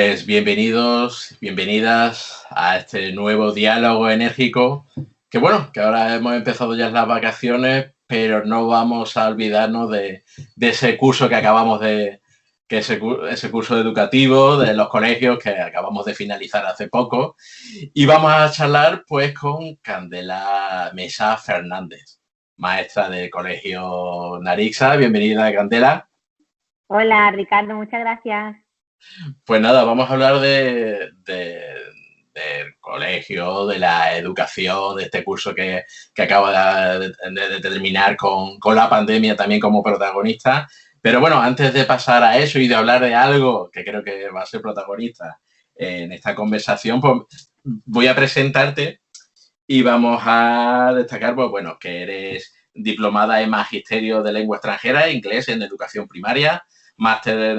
Pues bienvenidos, bienvenidas a este nuevo diálogo enérgico, que bueno, que ahora hemos empezado ya las vacaciones, pero no vamos a olvidarnos de ese curso que acabamos de, que ese curso educativo de los colegios que acabamos de finalizar hace poco. Y vamos a charlar pues con Candela Mesa Fernández, maestra del Colegio Narixa. Bienvenida, Candela. Hola, Ricardo, muchas gracias. Pues nada, vamos a hablar del colegio, de la educación, de este curso que acaba de terminar con la pandemia también como protagonista. Pero bueno, antes de pasar a eso y de hablar de algo que creo que va a ser protagonista en esta conversación, pues voy a presentarte y vamos a destacar, pues bueno, que eres diplomada en Magisterio de Lengua Extranjera, inglés en educación primaria, máster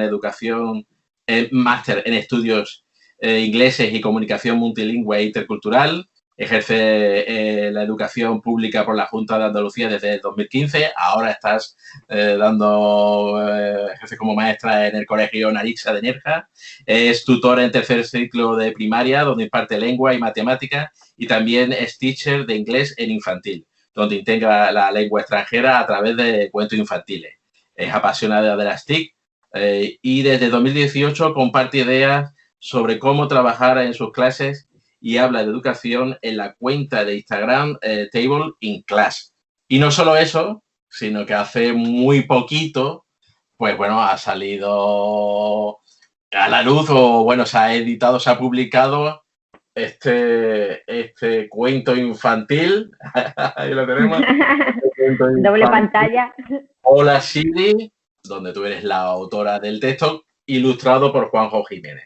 en estudios ingleses y comunicación multilingüe e intercultural. Ejerce la educación pública por la Junta de Andalucía desde el 2015. Ahora estás ejerce como maestra en el Colegio Narixa de Nerja. Es tutora en tercer ciclo de primaria, donde imparte lengua y matemáticas, y también es teacher de inglés en infantil, donde integra la lengua extranjera a través de cuentos infantiles. Es apasionada de las TIC y desde 2018 comparte ideas sobre cómo trabajar en sus clases y habla de educación en la cuenta de Instagram Table in Class. Y no solo eso, sino que hace muy poquito, pues bueno, ha salido a la luz o bueno, se ha editado, se ha publicado este cuento infantil. Ahí lo tenemos. Doble pantalla. Hola Siri, donde tú eres la autora del texto, ilustrado por Juanjo Jiménez.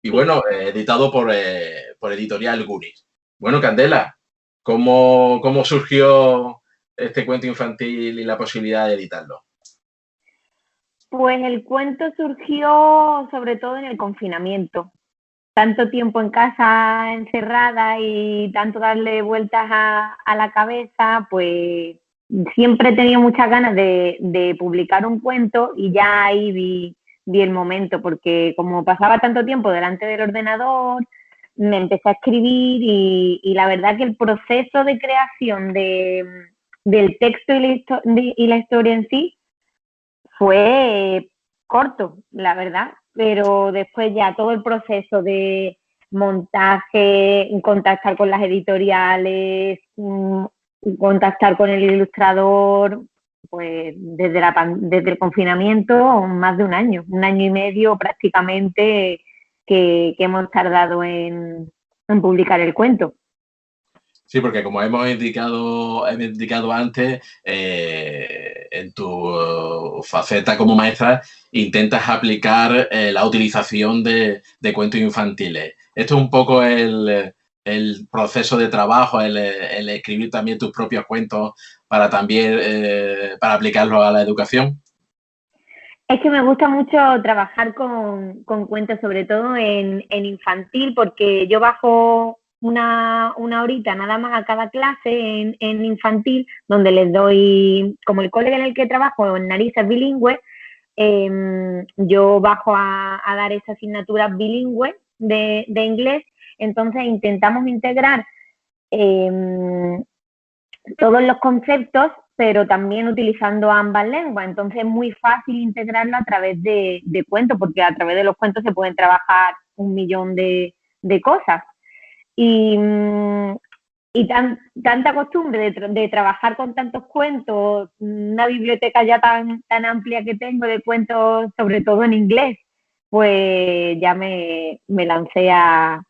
Y Sí. bueno, editado por Editorial Guris. Bueno, Candela, ¿cómo surgió este cuento infantil y la posibilidad de editarlo? Pues el cuento surgió sobre todo en el confinamiento. Tanto tiempo en casa encerrada y tanto darle vueltas a la cabeza, pues siempre he tenido muchas ganas de publicar un cuento y ya ahí vi el momento, porque como pasaba tanto tiempo delante del ordenador, me empecé a escribir y la verdad que el proceso de creación del texto y la historia en sí fue corto, la verdad, pero después ya todo el proceso de montaje, contactar con las editoriales, contactar con el ilustrador, pues desde el confinamiento más de un año y medio prácticamente que hemos tardado en publicar el cuento. Sí, porque como hemos indicado antes, en tu faceta como maestra intentas aplicar la utilización de cuentos infantiles. Esto es un poco el proceso de trabajo, el escribir también tus propios cuentos para también para aplicarlos a la educación. Es que me gusta mucho trabajar con cuentos, sobre todo en infantil, porque yo bajo una horita nada más a cada clase en infantil, donde les doy, como el colegio en el que trabajo, en Narices bilingüe, yo bajo a dar esa asignatura bilingüe de inglés, entonces intentamos integrar eh, todos los conceptos, pero también utilizando ambas lenguas. Entonces es muy fácil integrarlo a través de cuentos, porque a través de los cuentos se pueden trabajar un millón de cosas. Y, tanta costumbre de trabajar con tantos cuentos, una biblioteca ya tan amplia que tengo de cuentos, sobre todo en inglés, pues ya me lancé a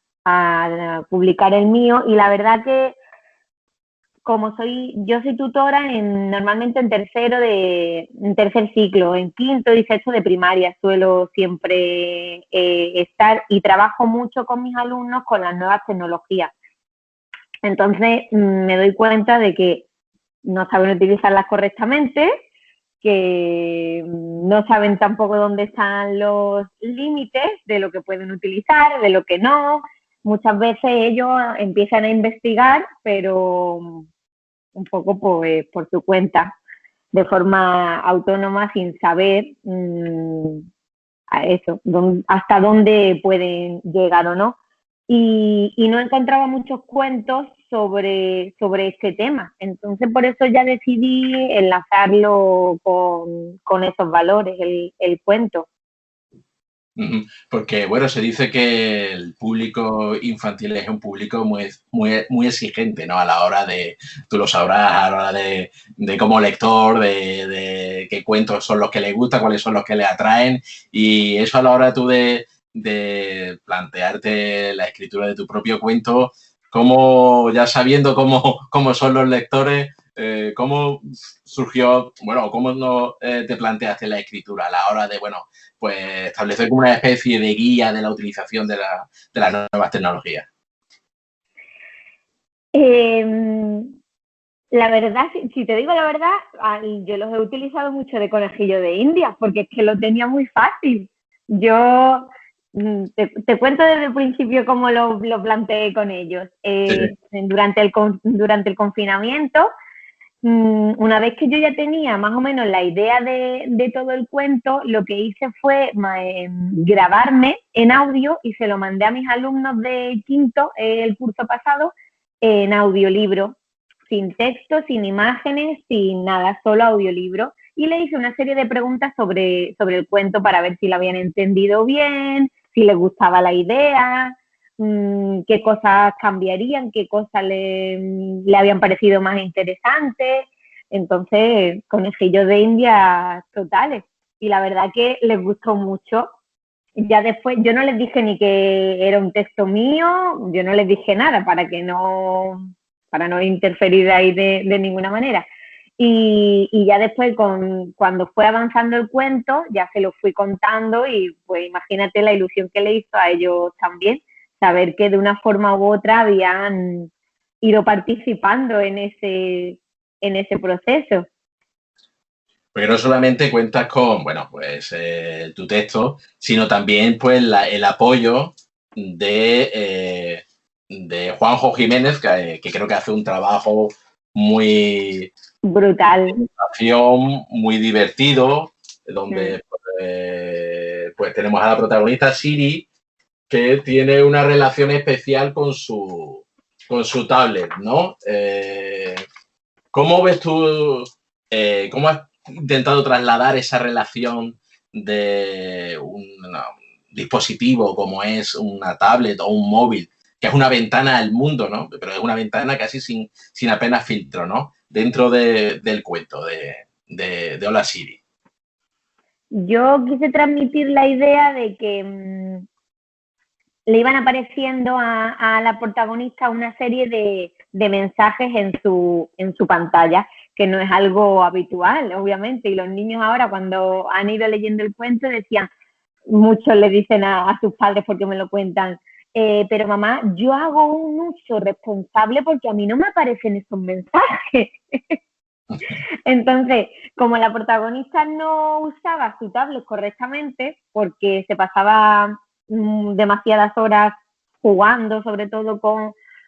publicar el mío, y la verdad que como yo soy tutora normalmente en tercer ciclo, en quinto y sexto de primaria suelo siempre estar, y trabajo mucho con mis alumnos con las nuevas tecnologías. Entonces me doy cuenta de que no saben utilizarlas correctamente, que no saben tampoco dónde están los límites de lo que pueden utilizar, de lo que no. Muchas veces ellos empiezan a investigar, pero un poco por su cuenta, de forma autónoma, sin saber a eso, hasta dónde pueden llegar o no. Y no encontraba muchos cuentos sobre este tema. Entonces, por eso ya decidí enlazarlo con esos valores, el cuento. Porque, bueno, se dice que el público infantil es un público muy exigente, ¿no? A la hora de, tú lo sabrás, a la hora de como lector, de qué cuentos son los que les gustan, cuáles son los que les atraen, y eso a la hora tú de plantearte la escritura de tu propio cuento, como ya sabiendo cómo son los lectores, ¿cómo surgió, bueno, cómo no te planteaste la escritura a la hora de, bueno, pues establecer como una especie de guía de la utilización de las nuevas tecnologías? La verdad, si te digo la verdad, yo los he utilizado mucho de conejillo de India, porque es que lo tenía muy fácil. Yo te cuento desde el principio cómo lo planteé con ellos. Sí. Durante el confinamiento, una vez que yo ya tenía más o menos la idea de todo el cuento, lo que hice fue grabarme en audio y se lo mandé a mis alumnos de quinto el curso pasado en audiolibro, sin texto, sin imágenes, sin nada, solo audiolibro. Y le hice una serie de preguntas sobre el cuento para ver si lo habían entendido bien, si les gustaba la idea, qué cosas cambiarían, qué cosas le habían parecido más interesantes. Entonces, conejillos de India totales. Y la verdad que les gustó mucho. Ya después, yo no les dije ni que era un texto mío, yo no les dije nada para no interferir ahí de ninguna manera. Y ya después, cuando fue avanzando el cuento, ya se lo fui contando y pues imagínate la ilusión que le hizo a ellos también, saber que de una forma u otra habían ido participando en ese proceso. Porque no solamente cuentas con, bueno, pues tu texto, sino también pues el apoyo de Juanjo Jiménez, que creo que hace un trabajo muy brutal, muy divertido, donde pues tenemos a la protagonista Siri, que tiene una relación especial con su tablet, ¿no? ¿Cómo ves tú, cómo has intentado trasladar esa relación de un dispositivo como es una tablet o un móvil, que es una ventana al mundo, ¿no? Pero es una ventana casi sin apenas filtro, ¿no? Dentro del cuento de Hola Siri. Yo quise transmitir la idea de que le iban apareciendo a la protagonista una serie de mensajes en su pantalla, que no es algo habitual, obviamente. Y los niños ahora, cuando han ido leyendo el cuento, decían, muchos le dicen a sus padres porque me lo cuentan, pero mamá, yo hago un uso responsable porque a mí no me aparecen esos mensajes. Entonces, como la protagonista no usaba su tablet correctamente, porque se pasaba demasiadas horas jugando, sobre todo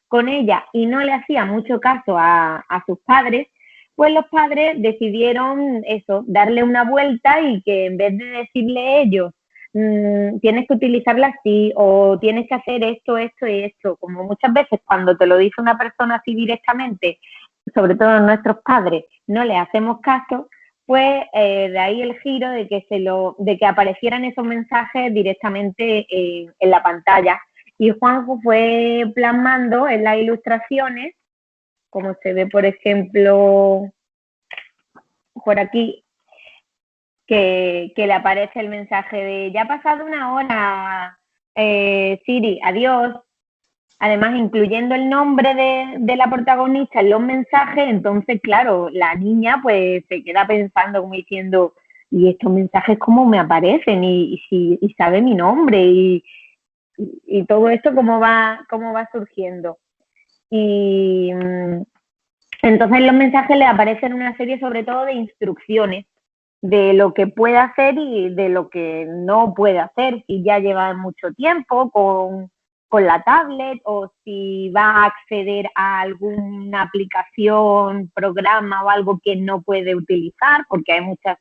con ella, y no le hacía mucho caso a sus padres, pues los padres decidieron eso, darle una vuelta y que en vez de decirle a ellos, tienes que utilizarla así o tienes que hacer esto, esto y esto, como muchas veces cuando te lo dice una persona así directamente, sobre todo nuestros padres, no le hacemos caso, pues de ahí el giro de que aparecieran esos mensajes directamente en la pantalla. Y Juanjo fue plasmando en las ilustraciones, como se ve, por ejemplo, por aquí, que le aparece el mensaje de ya ha pasado una hora, Siri, adiós. Además, incluyendo el nombre de la protagonista en los mensajes, entonces, claro, la niña pues se queda pensando como diciendo, ¿y estos mensajes cómo me aparecen? Y sabe mi nombre y todo esto cómo va surgiendo. Y entonces en los mensajes le aparecen una serie sobre todo de instrucciones de lo que puede hacer y de lo que no puede hacer, si ya lleva mucho tiempo con la tablet o si va a acceder a alguna aplicación, programa o algo que no puede utilizar, porque hay muchas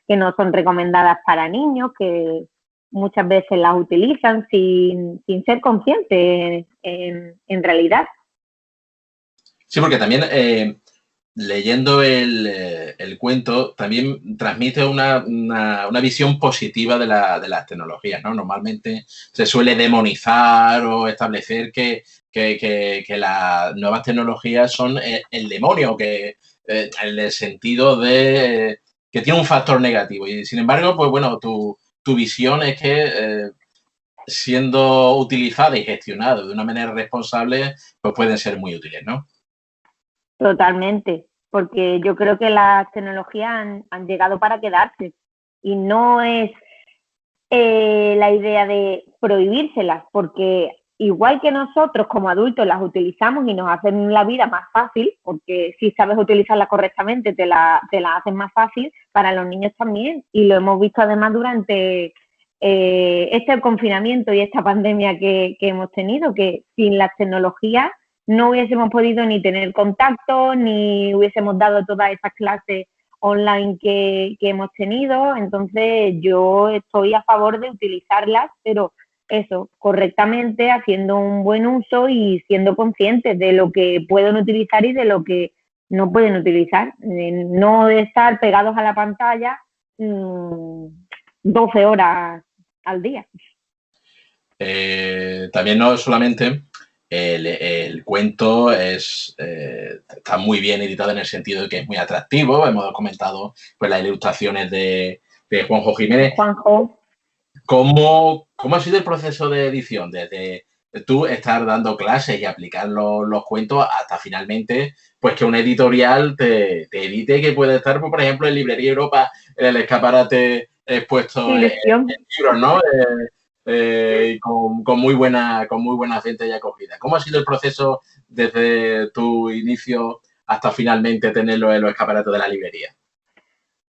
que no son recomendadas para niños, que muchas veces las utilizan sin ser conscientes en realidad. Sí, porque también leyendo el cuento también transmite una visión positiva de las tecnologías, ¿no? Normalmente se suele demonizar o establecer que las nuevas tecnologías son el demonio, en el sentido de que tiene un factor negativo. Y sin embargo, pues bueno, tu visión es que siendo utilizada y gestionada de una manera responsable, pues pueden ser muy útiles, ¿no? Totalmente, porque yo creo que las tecnologías han llegado para quedarse y no es la idea de prohibírselas, porque igual que nosotros como adultos las utilizamos y nos hacen la vida más fácil, porque si sabes utilizarla correctamente te la hacen más fácil, para los niños también, y lo hemos visto además durante este confinamiento y esta pandemia que hemos tenido, que sin las tecnologías no hubiésemos podido ni tener contacto, ni hubiésemos dado todas esas clases online que hemos tenido. Entonces yo estoy a favor de utilizarlas, pero eso, correctamente, haciendo un buen uso y siendo conscientes de lo que pueden utilizar y de lo que no pueden utilizar. No de estar pegados a la pantalla 12 horas al día. También no solamente el cuento está muy bien editado en el sentido de que es muy atractivo. Hemos comentado pues, las ilustraciones de Juanjo Jiménez. Juanjo. ¿Cómo ha sido el proceso de edición? Desde tú estar dando clases y aplicar los cuentos hasta finalmente pues que un editorial te edite, que puede estar, pues, por ejemplo, en Librería Europa, en el escaparate expuesto en libros, ¿no? Y con muy buena gente ya acogida. ¿Cómo ha sido el proceso desde tu inicio hasta finalmente tenerlo en los escaparates de la librería?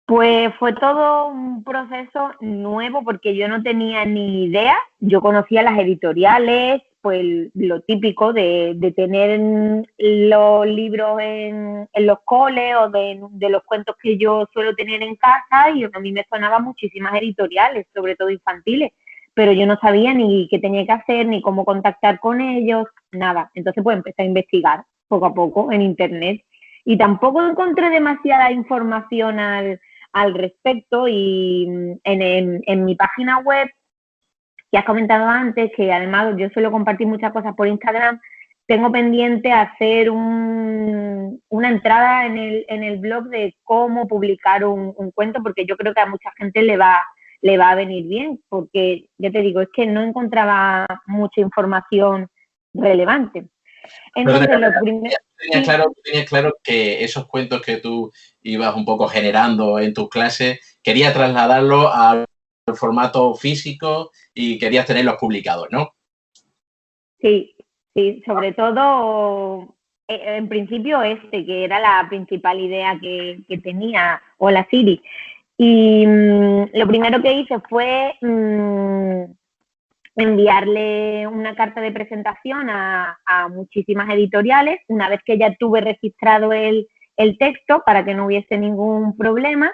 Pues fue todo un proceso nuevo porque yo no tenía ni idea. Yo conocía las editoriales, pues lo típico de tener los libros en los coles o de los cuentos que yo suelo tener en casa, y a mí me sonaban muchísimas editoriales, sobre todo infantiles, pero yo no sabía ni qué tenía que hacer, ni cómo contactar con ellos, nada. Entonces pues empecé a investigar poco a poco en internet y tampoco encontré demasiada información al respecto, y en mi página web, que has comentado antes, que además yo suelo compartir muchas cosas por Instagram, tengo pendiente hacer una entrada en el blog de cómo publicar un cuento, porque yo creo que a mucha gente le va a venir bien, porque ya te digo, es que no encontraba mucha información relevante. Entonces, lo primero... Tenías claro que esos cuentos que tú ibas un poco generando en tus clases, querías trasladarlos al formato físico y querías tenerlos publicados, ¿no? Sí, sobre todo, en principio que era la principal idea que tenía Hola Siri. Y lo primero que hice fue enviarle una carta de presentación a muchísimas editoriales, una vez que ya tuve registrado el texto para que no hubiese ningún problema,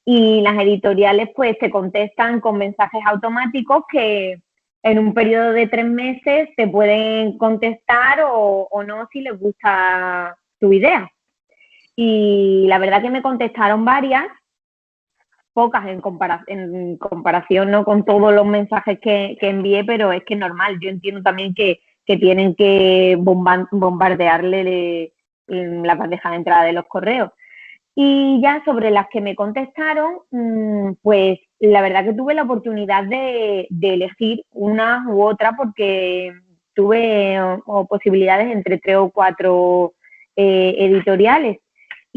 y las editoriales pues te contestan con mensajes automáticos que en un periodo de 3 meses te pueden contestar o no si les gusta tu idea. Y la verdad que me contestaron varias, pocas en comparación, ¿no?, con todos los mensajes que envié, pero es que es normal. Yo entiendo también que tienen que bombardearle la bandeja de entrada de los correos. Y ya sobre las que me contestaron, pues la verdad que tuve la oportunidad de elegir una u otra, porque tuve posibilidades entre 3 o 4 editoriales.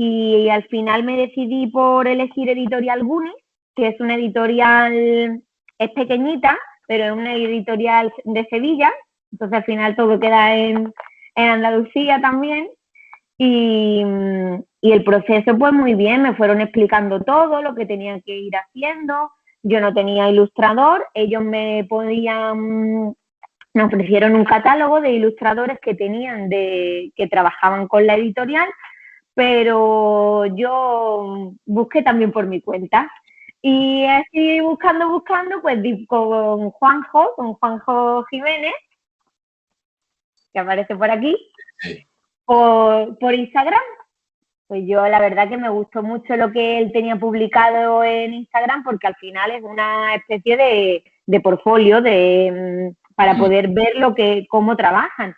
Y al final me decidí por elegir Editorial Guni, que es una editorial, es pequeñita, pero es una editorial de Sevilla. Entonces al final todo queda en Andalucía también. Y el proceso pues muy bien, me fueron explicando todo lo que tenía que ir haciendo. Yo no tenía ilustrador, ellos me ofrecieron un catálogo de ilustradores que que trabajaban con la editorial, pero yo busqué también por mi cuenta. Y así buscando, pues di con Juanjo Jiménez, que aparece por aquí, Sí. por Instagram. Pues yo la verdad que me gustó mucho lo que él tenía publicado en Instagram porque al final es una especie de portfolio para poder ver cómo trabajan.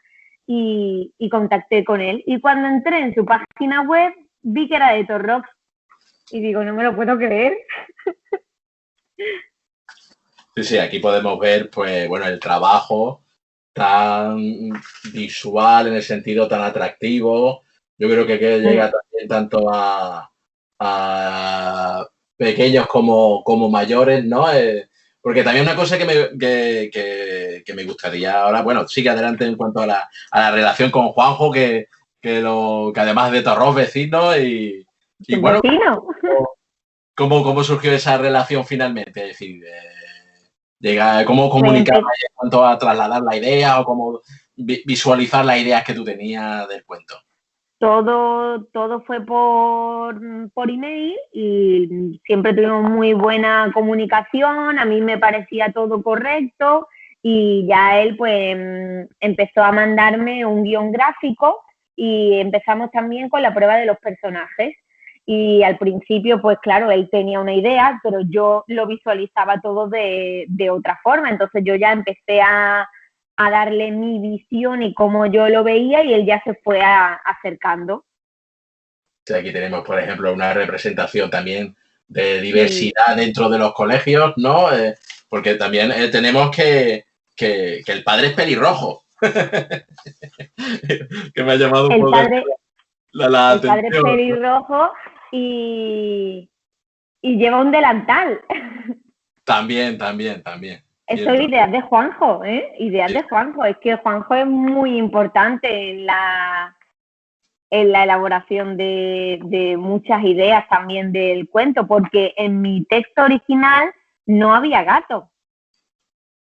Y contacté con él. Y cuando entré en su página web vi que era de Torrox. Y digo, no me lo puedo creer. Sí, sí, aquí podemos ver, pues, bueno, el trabajo tan visual, en el sentido tan atractivo. Yo creo que llega también tanto a pequeños como mayores, ¿no? Porque también una cosa que me gustaría ahora, bueno, sigue adelante en cuanto a la relación con Juanjo, que además de Torros vecinos y bueno, Vecino. ¿cómo surgió esa relación finalmente? Es decir, cómo Pues comunicabas en cuanto a trasladar la idea o cómo visualizar las ideas que tú tenías del cuento. todo fue por email y siempre tuvimos muy buena comunicación, a mí me parecía todo correcto y ya él pues empezó a mandarme un guión gráfico y empezamos también con la prueba de los personajes. Y al principio, pues claro, él tenía una idea, pero yo lo visualizaba todo de otra forma. Entonces yo ya empecé a darle mi visión y cómo yo lo veía y él ya se fue acercando. O sea, aquí tenemos, por ejemplo, una representación también de diversidad dentro de los colegios, ¿no? Porque también tenemos que el padre es pelirrojo. Que me ha llamado un poco la el padre es atención. pelirrojo y lleva un delantal. También. Eso es ideas de Juanjo, ¿eh? Ideas de Juanjo. Es que Juanjo es muy importante en la elaboración de muchas ideas también del cuento, porque en mi texto original no había gato,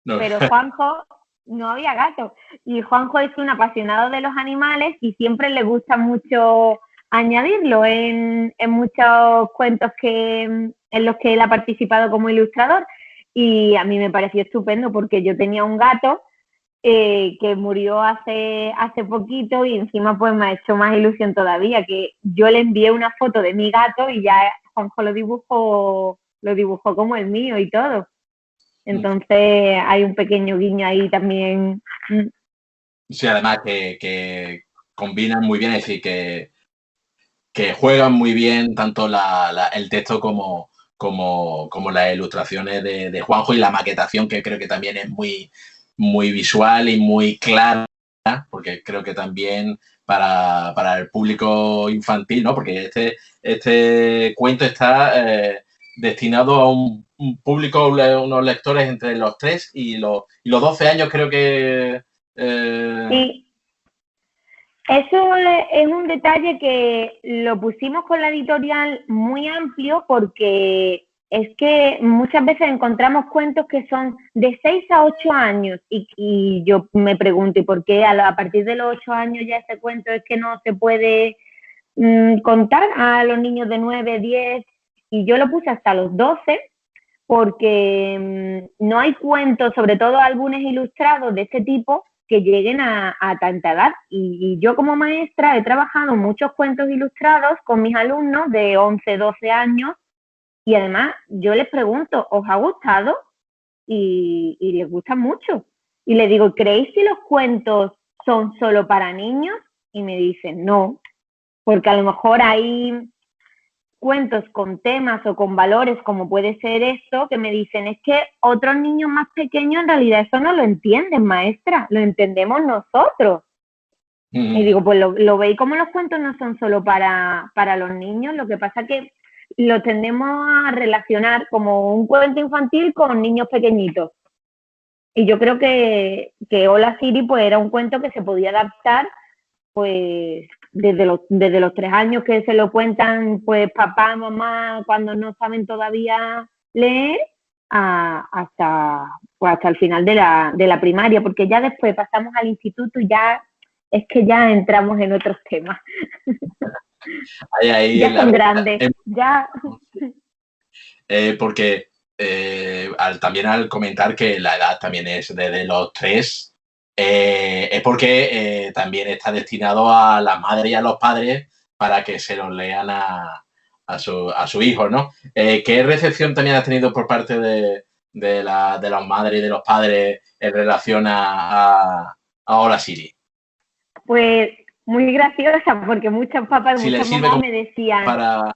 No. pero Juanjo no había gato. Y Juanjo es un apasionado de los animales y siempre le gusta mucho añadirlo en muchos cuentos en los que él ha participado como ilustrador. Y a mí me pareció estupendo porque yo tenía un gato que murió hace poquito y encima pues me ha hecho más ilusión todavía, que yo le envié una foto de mi gato y ya Juanjo lo dibujó como el mío y todo. Entonces hay un pequeño guiño ahí también. Sí, además que combinan muy bien, es decir, que juegan muy bien tanto el texto como las ilustraciones de Juanjo y la maquetación, que creo que también es muy visual y muy clara, porque creo que también para el público infantil, ¿no? Porque este cuento está destinado a un público, unos lectores entre los 3 y los 12 años, creo que... Sí, eso es un detalle que lo pusimos con la editorial muy amplio porque es que muchas veces encontramos cuentos que son de 6 a 8 años y yo me pregunto, ¿y por qué a partir de los 8 años ya ese cuento es que no se puede contar a los niños de 9, 10? Y yo lo puse hasta los 12 porque no hay cuentos, sobre todo álbumes ilustrados de este tipo, que lleguen a tanta edad. Y yo como maestra he trabajado muchos cuentos ilustrados con mis alumnos de 11, 12 años y además yo les pregunto, ¿os ha gustado? Y les gusta mucho. Y les digo, ¿creéis que los cuentos son solo para niños? Y me dicen, no, porque a lo mejor hay cuentos con temas o con valores como puede ser esto, que me dicen, es que otros niños más pequeños en realidad eso no lo entienden, maestra, lo entendemos nosotros. Y digo, pues lo veis como los cuentos no son solo para los niños, lo que pasa que lo tendemos a relacionar como un cuento infantil con niños pequeñitos. Y yo creo que Hola Siri pues era un cuento que se podía adaptar pues desde los 3 años que se lo cuentan pues papá, mamá, cuando no saben todavía leer, hasta el final de la primaria, porque ya después pasamos al instituto y ya es que ya entramos en otros temas. Ahí ya son grandes, ya... porque también al comentar que la edad también es desde los 3, es porque también está destinado a las madres y a los padres para que se los lean a su hijo, ¿no? ¿Qué recepción también has tenido por parte de las madres y de los padres en relación a Hola Siri? Pues muy graciosa, porque muchos papás, Si les muchas sirve mamás como me decían, para...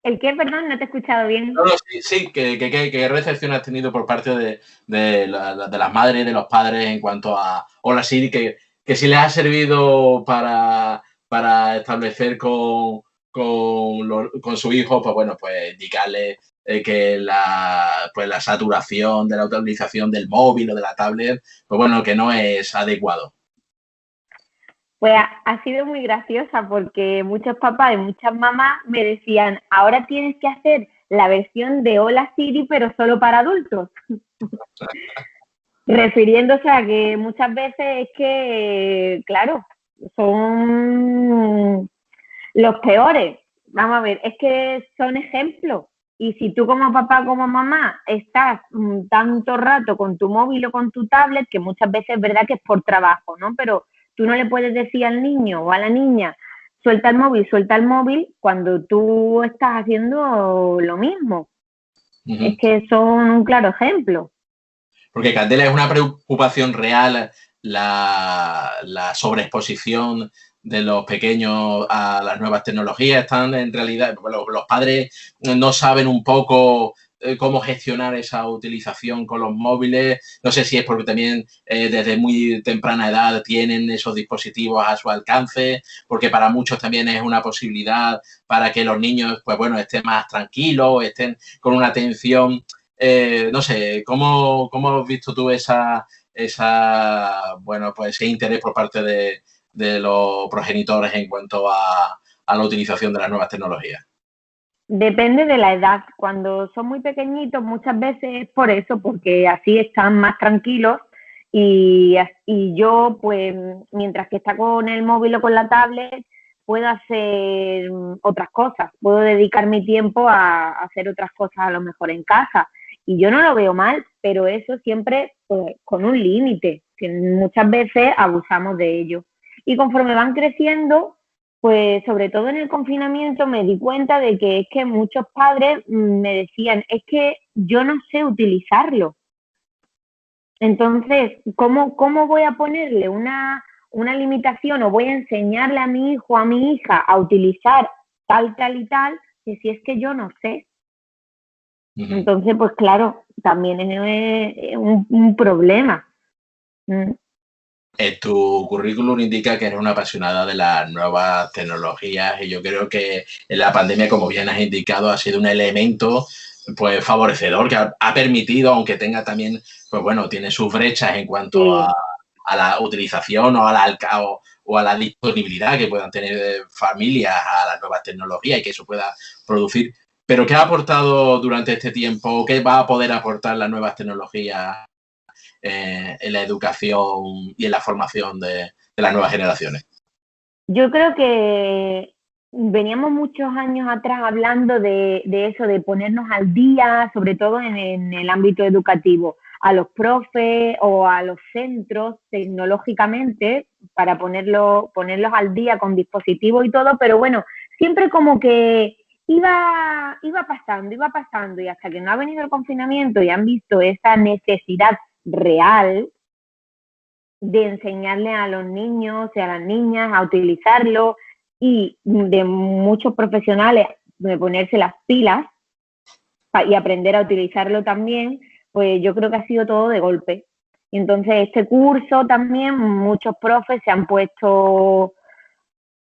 ¿el qué? Perdón, no te he escuchado bien. No, no, sí, ¿qué recepción has tenido por parte de las madres y de los padres en cuanto a Hola Siri, que si les ha servido para establecer con su hijo, pues bueno, pues indicarle que pues la saturación de la utilización del móvil o de la tablet, pues bueno, que no es adecuado? Pues ha sido muy graciosa porque muchos papás y muchas mamás me decían, ahora tienes que hacer la versión de Hola Siri, pero solo para adultos. Refiriéndose a que muchas veces es que, claro, son los peores. Vamos a ver, es que son ejemplos. Y si tú como papá, como mamá, estás tanto rato con tu móvil o con tu tablet, que muchas veces es verdad que es por trabajo, ¿no? Pero tú no le puedes decir al niño o a la niña, suelta el móvil, cuando tú estás haciendo lo mismo. Es Uh-huh. que son un claro ejemplo. Porque Candela, es una preocupación real la sobreexposición de los pequeños a las nuevas tecnologías. Están en realidad, los padres no saben un poco cómo gestionar esa utilización con los móviles. No sé si es porque también desde muy temprana edad tienen esos dispositivos a su alcance, porque para muchos también es una posibilidad para que los niños, pues bueno, estén más tranquilos, estén con una atención. No sé, ¿cómo has visto tú bueno, pues ese interés por parte de los progenitores en cuanto a la utilización de las nuevas tecnologías? Depende de la edad. Cuando son muy pequeñitos, muchas veces es por eso, porque así están más tranquilos y yo, pues, mientras que está con el móvil o con la tablet, puedo hacer otras cosas, puedo dedicar mi tiempo a hacer otras cosas a lo mejor en casa. Y yo no lo veo mal, pero eso siempre pues, con un límite, que muchas veces abusamos de ello. Y conforme van creciendo, pues sobre todo en el confinamiento me di cuenta de que es que muchos padres me decían, es que yo no sé utilizarlo. Entonces, ¿cómo voy a ponerle una limitación o voy a enseñarle a mi hijo o a mi hija a utilizar tal, tal y tal, que si es que yo no sé? Uh-huh. Entonces, pues claro, también es un problema. Tu currículum indica que eres una apasionada de las nuevas tecnologías y yo creo que en la pandemia, como bien has indicado, ha sido un elemento pues favorecedor que ha permitido, aunque tenga también, pues bueno, tiene sus brechas en cuanto Sí. a la utilización o a la disponibilidad que puedan tener familias a las nuevas tecnologías y que eso pueda producir. Pero ¿qué ha aportado durante este tiempo? ¿Qué va a poder aportar las nuevas tecnologías en la educación y en la formación de las nuevas generaciones? Yo creo que veníamos muchos años atrás hablando de eso, de ponernos al día, sobre todo en el ámbito educativo, a los profes o a los centros tecnológicamente para ponerlos al día con dispositivos y todo, pero bueno, siempre como que iba pasando y hasta que no ha venido el confinamiento y han visto esa necesidad real de enseñarle a los niños y a las niñas a utilizarlo y de muchos profesionales de ponerse las pilas y aprender a utilizarlo también, pues yo creo que ha sido todo de golpe. Y entonces este curso también muchos profes se han puesto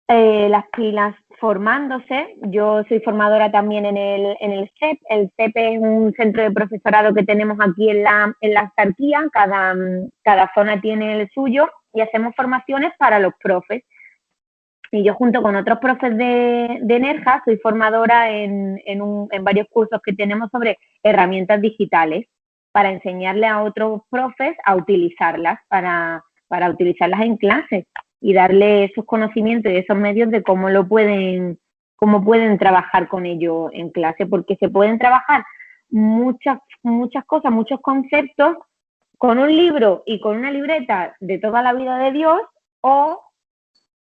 las pilas formándose. Yo soy formadora también en el CEP. El CEP es un centro de profesorado que tenemos aquí en la autarquía. Cada zona tiene el suyo y hacemos formaciones para los profes. Y yo junto con otros profes de Nerja soy formadora en varios cursos que tenemos sobre herramientas digitales para enseñarle a otros profes a utilizarlas, para utilizarlas en clases y darle esos conocimientos y esos medios de cómo lo pueden cómo pueden trabajar con ello en clase, porque se pueden trabajar muchas cosas, muchos conceptos con un libro y con una libreta de toda la vida de Dios, o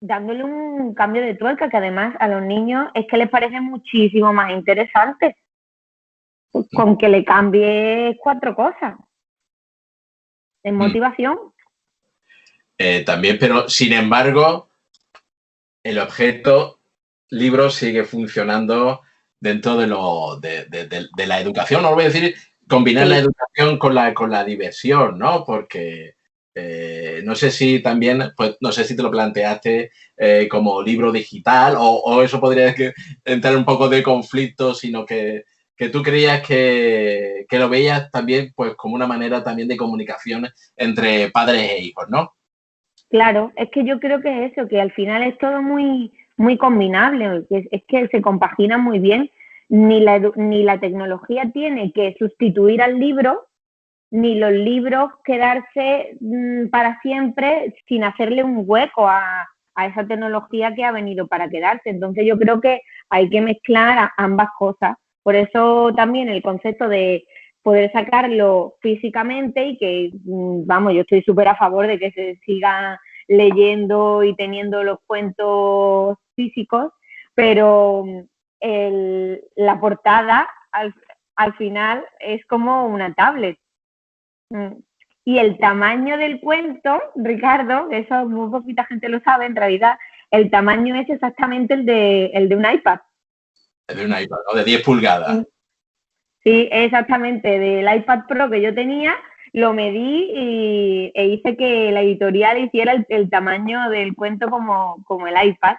dándole un cambio de tuerca, que además a los niños es que les parece muchísimo más interesante, con que le cambie 4 cosas en motivación. También, pero sin embargo, el objeto libro sigue funcionando dentro de la educación. No lo voy a decir combinar la educación con la diversión, ¿no? Porque no sé si también, pues no sé si te lo planteaste como libro digital o eso podría entrar un poco de conflicto, sino que tú creías que lo veías también pues como una manera también de comunicación entre padres e hijos, ¿no? Claro, es que yo creo que es eso, que al final es todo muy, muy combinable, es que se compagina muy bien. Ni la tecnología tiene que sustituir al libro, ni los libros quedarse para siempre sin hacerle un hueco a esa tecnología que ha venido para quedarse. Entonces yo creo que hay que mezclar ambas cosas. Por eso también el concepto de poder sacarlo físicamente y que, vamos, yo estoy súper a favor de que se siga leyendo y teniendo los cuentos físicos, pero la portada al final es como una tablet. Y el tamaño del cuento, Ricardo, eso muy poquita gente lo sabe, en realidad el tamaño es exactamente el de un iPad. El de un iPad, ¿no? De 10 pulgadas. Sí, exactamente, del iPad Pro que yo tenía, lo medí e hice que la editorial hiciera el tamaño del cuento como el iPad.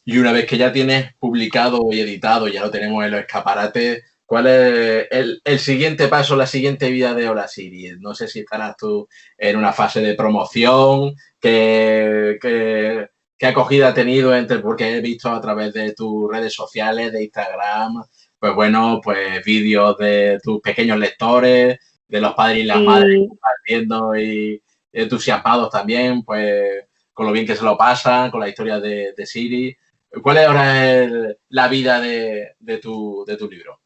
Y una vez que ya tienes publicado y editado, ya lo tenemos en los escaparates, ¿cuál es el siguiente paso, la siguiente vida de Hola Siri? No sé si estarás tú en una fase de promoción, qué acogida ha tenido porque he visto a través de tus redes sociales, de Instagram, pues bueno, pues vídeos de tus pequeños lectores, de los padres y las madres compartiendo y entusiasmados también, pues con lo bien que se lo pasan, con la historia de Siri. ¿Cuál es ahora la vida de tu libro?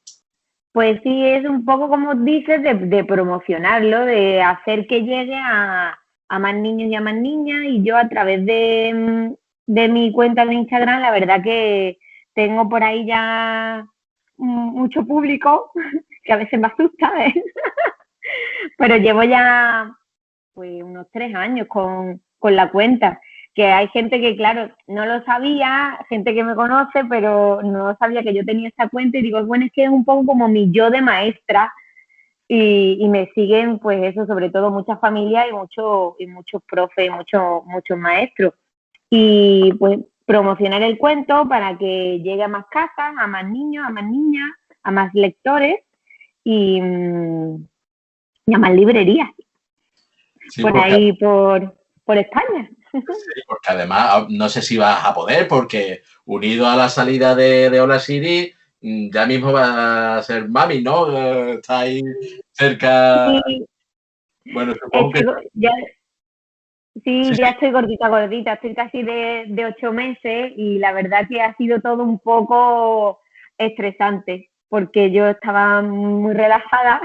Pues sí, es un poco como dices, de promocionarlo, de hacer que llegue a más niños y a más niñas. Y yo a través de mi cuenta de Instagram, la verdad que tengo por ahí ya mucho público, que a veces me asusta, ¿eh? Pero llevo ya pues unos 3 años con la cuenta, que hay gente que, claro, no lo sabía, gente que me conoce, pero no sabía que yo tenía esta cuenta y digo, bueno, es que es un poco como mi yo de maestra y me siguen, pues eso, sobre todo muchas familias y muchos profes, muchos maestros. Y pues promocionar el cuento para que llegue a más casas, a más niños, a más niñas, a más lectores y a más librerías. Sí, por ahí, por España. Sí, porque además no sé si vas a poder, porque unido a la salida de Hola Siri, ya mismo va a ser mami, ¿no? Está ahí cerca. Sí. Bueno, supongo que... Sí, ya estoy gordita, estoy casi de 8 meses y la verdad que ha sido todo un poco estresante, porque yo estaba muy relajada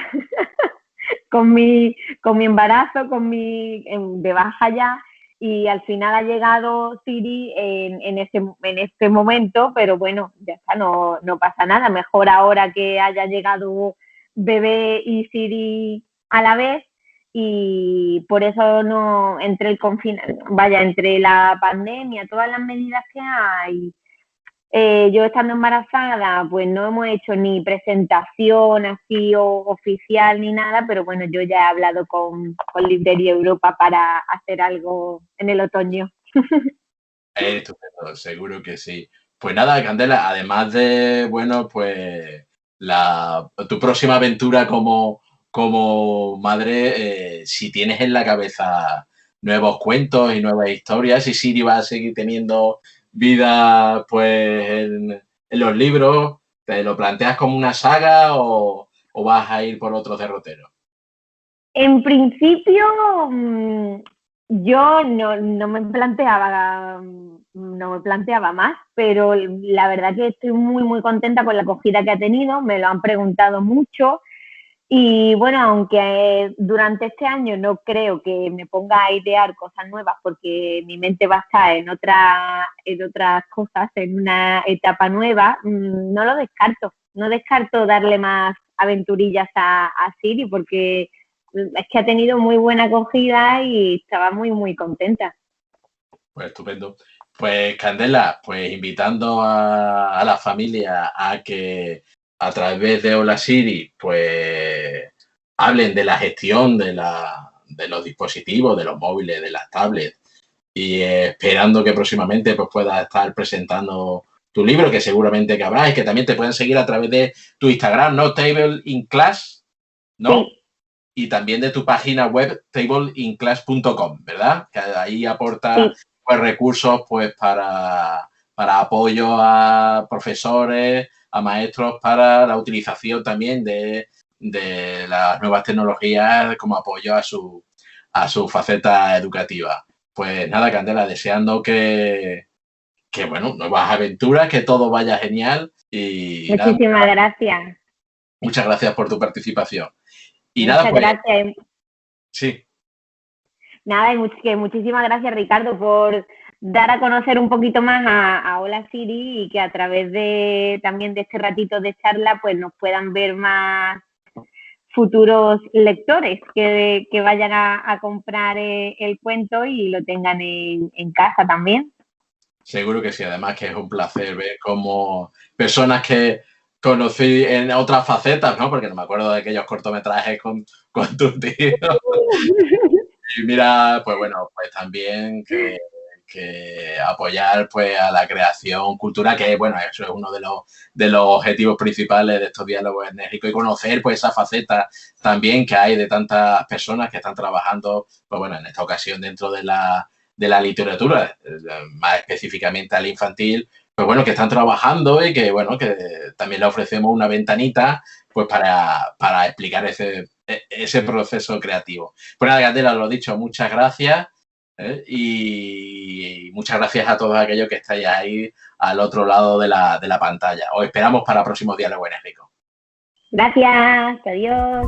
con mi embarazo, de baja ya, y al final ha llegado Siri en este momento, pero bueno, ya está, no pasa nada. Mejor ahora que haya llegado bebé y Siri a la vez, y por eso no, entre la pandemia, todas las medidas que hay, yo estando embarazada, pues no hemos hecho ni presentación así oficial ni nada, pero bueno, yo ya he hablado con Librería Europa para hacer algo en el otoño. Estupendo, seguro que sí. Pues nada, Candela, además de, bueno, pues tu próxima aventura como madre, si tienes en la cabeza nuevos cuentos y nuevas historias, si Siri va a seguir teniendo vida pues en los libros, ¿te lo planteas como una saga o vas a ir por otros derroteros? En principio, yo no me planteaba no me planteaba más, pero la verdad que estoy muy, muy contenta con la acogida que ha tenido, me lo han preguntado mucho y bueno, aunque durante este año no creo que me ponga a idear cosas nuevas porque mi mente va a estar en otras cosas, en una etapa nueva, no lo descarto, no descarto darle más aventurillas a Siri porque es que ha tenido muy buena acogida y estaba muy, muy contenta. Pues estupendo. Pues Candela, pues invitando a la familia a que a través de Hola Siri, pues hablen de la gestión de los dispositivos, de los móviles, de las tablets, y esperando que próximamente pues puedas estar presentando tu libro, que seguramente que habrá, y que también te pueden seguir a través de tu Instagram, ¿no? Table in Class, ¿no? Sí. Y también de tu página web tableinclass.com, ¿verdad? Que ahí aporta Sí. pues recursos pues para apoyo a profesores, a maestros para la utilización también de las nuevas tecnologías como apoyo a su faceta educativa. Pues nada, Candela, deseando que bueno, nuevas aventuras, que todo vaya genial y nada, Muchísimas gracias. muchas gracias por tu participación. Y nada, Muchas pues gracias. sí. Nada, que muchísimas gracias, Ricardo, por dar a conocer un poquito más a Hola Siri y que a través de también de este ratito de charla pues nos puedan ver más futuros lectores que vayan a comprar el cuento y lo tengan en casa también. Seguro que sí, además que es un placer ver cómo personas que conocí en otras facetas, ¿no? Porque no me acuerdo de aquellos cortometrajes con tu tío. Y mira, pues bueno, pues también que apoyar pues a la creación cultural, que bueno, eso es uno de los objetivos principales de estos diálogos enérgicos y conocer pues esa faceta también que hay de tantas personas que están trabajando, pues bueno, en esta ocasión dentro de la literatura, más específicamente al infantil, pues bueno, que están trabajando y que bueno, que también le ofrecemos una ventanita pues para explicar ese proceso creativo. Pues nada, Candela, lo dicho, muchas gracias. Y muchas gracias a todos aquellos que estáis ahí al otro lado de la pantalla. Os esperamos para próximos diálogos enérgicos. Gracias, adiós.